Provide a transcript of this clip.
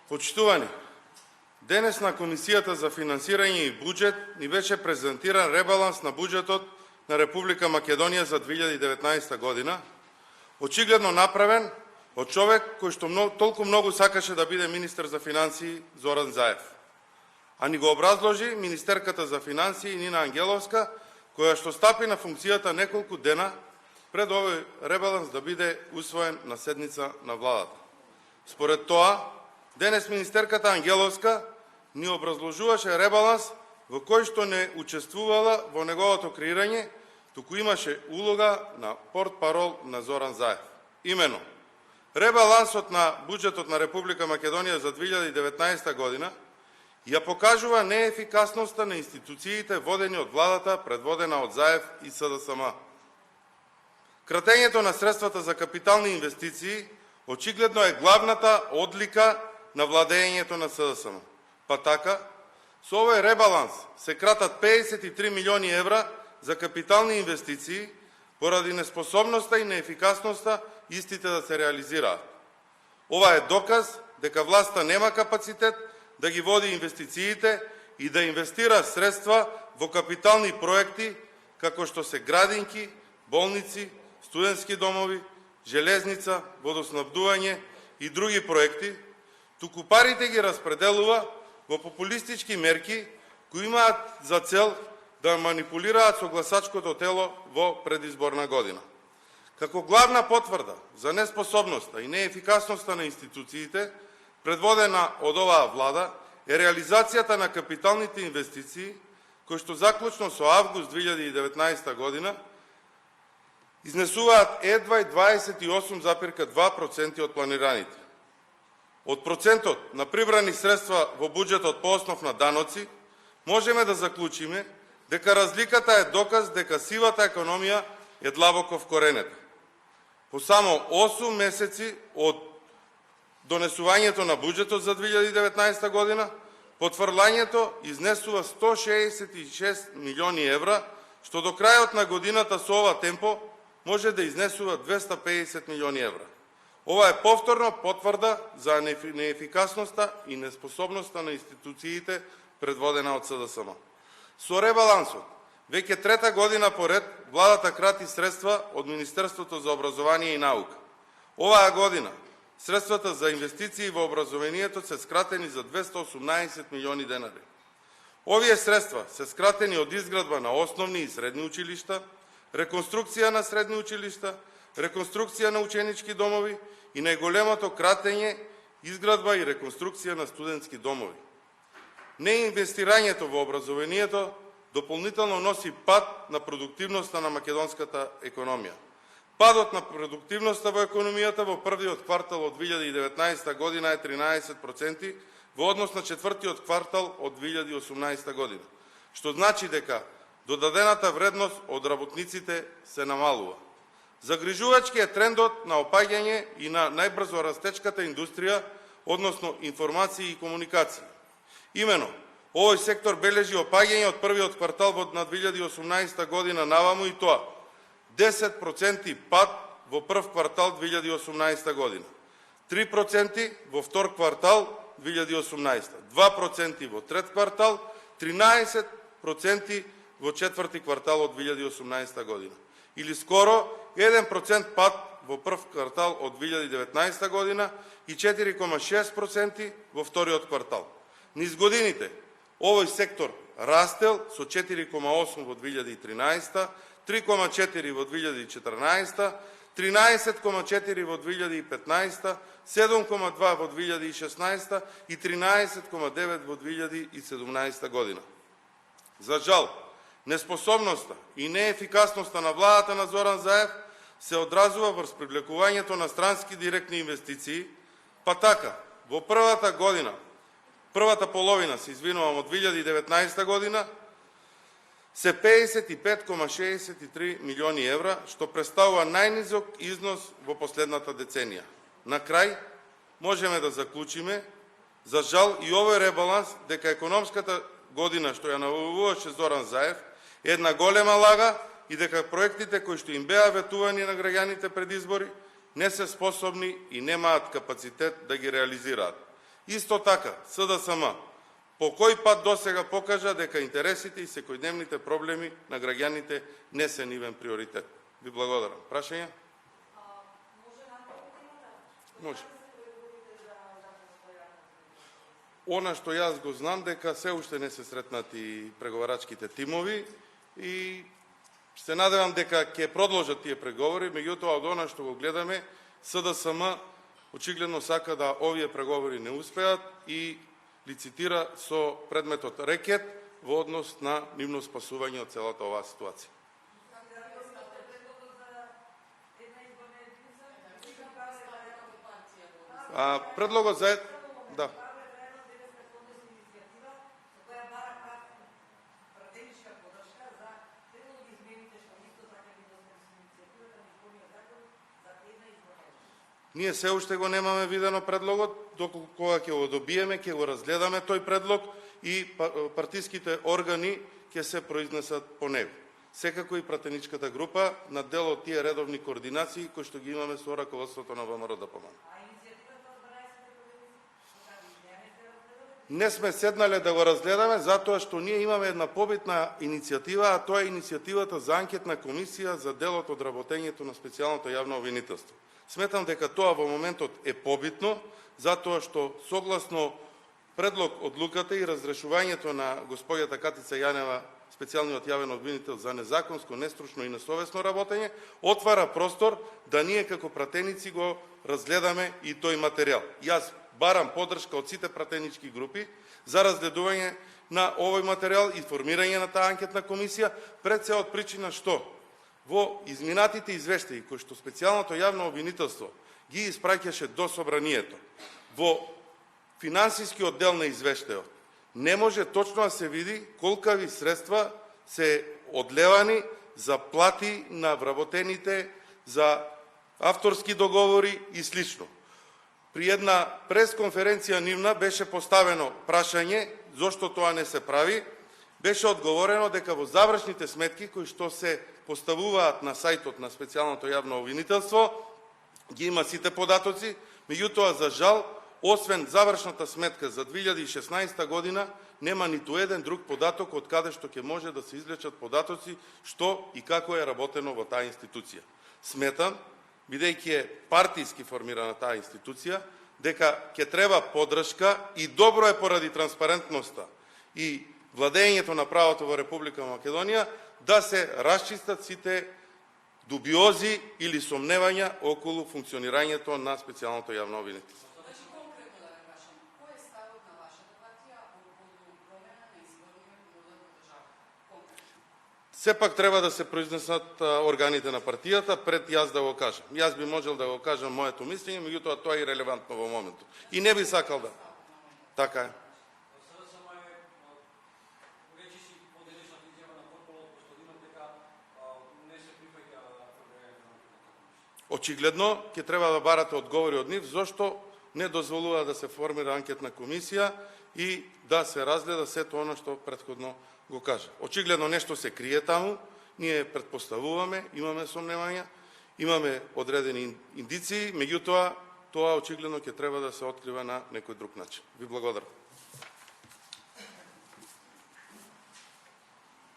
Почитувани, денес на Комисијата за финансирање и буџет ни беше презентиран ребаланс на буџетот на Република Македонија за 2019 година, очигледно направен од човек кој што толку многу сакаше да биде министер за финансии Зоран Заев. А ни го образложи министерката за финансии Нина Ангеловска, која што стапи на функцијата неколку дена пред овој ребаланс да биде усвоен на седница на владата. Според тоа, денес министерката Ангеловска ни образложуваше ребаланс во кој што не учествувала во неговото креирање, туку имаше улога на портпарол на Зоран Заев. Имено, ребалансот на буџетот на Република Македонија за 2019 година ја покажува неефикасноста на институциите водени од владата, предводена од Заев и СДСМ. Кратењето на средствата за капитални инвестиции очигледно е главната одлика на владењето на СДСМ. Па така, со овој ребаланс се кратат 53 милиони евра за капитални инвестиции поради неспособноста и неефикасноста истите да се реализираат. Ова е доказ дека власта нема капацитет да ги води инвестициите и да инвестира средства во капитални проекти, како што се градинки, болници, студентски домови, железница, водоснабдување и други проекти, туку парите ги распределува во популистички мерки кои имаат за цел да манипулираат со гласачкото тело во предизборна година. Како главна потврда за неспособноста и неефикасноста на институциите, предводена од оваа влада, е реализацијата на капиталните инвестиции, кои што заклучно со август 2019 година изнесуваат едва 28,2% од планираните. Од процентот на прибрани средства во буџетот по основ на даноци, можеме да заклучиме дека разликата е доказ дека сивата економија е длабоко вкоренета. По само 8 месеци од донесувањето на буџетот за 2019 година, потврлањето изнесува 166 милиони евра, што до крајот на годината со ова темпо може да изнесува 250 милиони евра. Ова е повторно потврда за неефикасноста и неспособноста на институциите предводена од СДСМ. Со ребалансот, веќе трета година поред, владата крати средства од Министерството за образование и наука. Оваа година, средствата за инвестиции во образованието се скратени за 218 милиони денари. Овие средства се скратени од изградба на основни и средни училишта, реконструкција на средни училишта, реконструкција на ученички домови и најголемото кратење, изградба и реконструкција на студентски домови. Неинвестирањето во образованието дополнително носи пад на продуктивноста на македонската економија. Падот на продуктивноста во економијата во првиот квартал од 2019 година е 13% во однос на четвртиот квартал од 2018 година, што значи дека додадената вредност од работниците се намалува. Загрижувачки е трендот на опаѓање и на најбрзо растечката индустрија, односно информации и комуникации. Имено, овој сектор бележи опаѓање од првиот квартал на 2018 година наваму и тоа 10% пад во прв квартал 2018 година, 3% во втор квартал 2018, 2% во трет квартал, 13% во четврти квартал од 2018 година. Или скоро 1% пад во прв квартал од 2019 година и 4,6% во вториот квартал. Низ годините, овој сектор растел со 4,8 во 2013, 3,4 во 2014, 13,4 во 2015, 7,2 во 2016 и 13,9 во 2017 година. За жал, неспособноста и неефикасноста на владата на Зоран Заев се одразува врз привлекувањето на странски директни инвестиции, па така, во првата половина, се извинувам, од 2019 година, се 55,63 милиони евра, што представува најнизок износ во последната деценија. На крај, можеме да заклучиме, за жал и овој ребаланс, дека економската година што ја навовуваше Зоран Заев е една голема лага и дека проектите кои што им беа ветувани на граѓаните пред избори не се способни и немаат капацитет да ги реализираат. Исто така, СДСМ по кој пат досега покажа дека интересите и секојдневните проблеми на граѓаните не се нивен приоритет. Ви благодарам. Прашање? Може. Она што јас го знам дека се уште не се сретнати преговарачките тимови и се надевам дека ќе продолжат тие преговори, меѓутоа од она што го гледаме, СДСМ очигледно сака да овие преговори не успеат и лицитира со предметот рекет во однос на нивно спасување од целата оваа ситуација. Предлогот за да. Ние се уште го немаме видено предлогот, доколку кога ќе го добиеме, ќе го разгледаме тој предлог и партиските органи ќе се произнесат по него. Секако и пратеничката група на дел од тие редовни координации кои што ги имаме со раководството на ВМРО-ДПМН. Не сме седнале да го разгледаме, затоа што ние имаме една побитна иницијатива, а тоа е иницијативата за анкетна комисија за делот од работењето на специјалното јавно обвинителство. Сметам дека тоа во моментот е побитно, затоа што согласно предлог одлуката и разрешувањето на господјата Катица Јанева, специјалниот јавен обвинител за незаконско, нестручно и несовесно работење, отвара простор да ние како пратеници го разгледаме и тој материјал. Јас барам поддршка од сите пратенички групи за разгледување на овој материјал и формирање на таа анкетна комисија, пред се од причина што во изминатите извештаи кои што специјалното јавно обвинителство ги испраќаше до собранието, во финансискиот дел на извештајот не може точно да се види колкави средства се одлевани за плати на вработените, за авторски договори и слично. При една пресконференција нивна беше поставено прашање зошто тоа не се прави. Беше одговорено дека во завршните сметки кои што се поставуваат на сајтот на специјалното јавно обвинителство ги има сите податоци, меѓутоа за жал, освен завршната сметка за 2016 година, нема ниту еден друг податок од каде што ќе може да се извлечат податоци што и како е работено во таа институција. Сметам, бидејќи е партиски формирана таа институција, дека ќе треба поддршка и добро е поради транспарентноста и владењето на правото во Република Македонија да се расчистат сите дубиози или сомневања околу функционирањето на специјалното јавно обвинителство. Сепак треба да се произнесат органите на партијата пред јас да го кажам. Јас би можел да го кажам моето мислење, меѓутоа тоа е ирелевантно во моментот. И не би сакал да. Така е. Очигледно ќе треба да барате одговори од нив зошто не дозволува да се формира анкетна комисија и да се разгледа сето оно што претходно го кажа. Очигледно нешто се крие таму, ние претпоставуваме, имаме сомневања, имаме одредени индиции, меѓутоа тоа очигледно ќе треба да се открива на некој друг начин. Ви благодарам.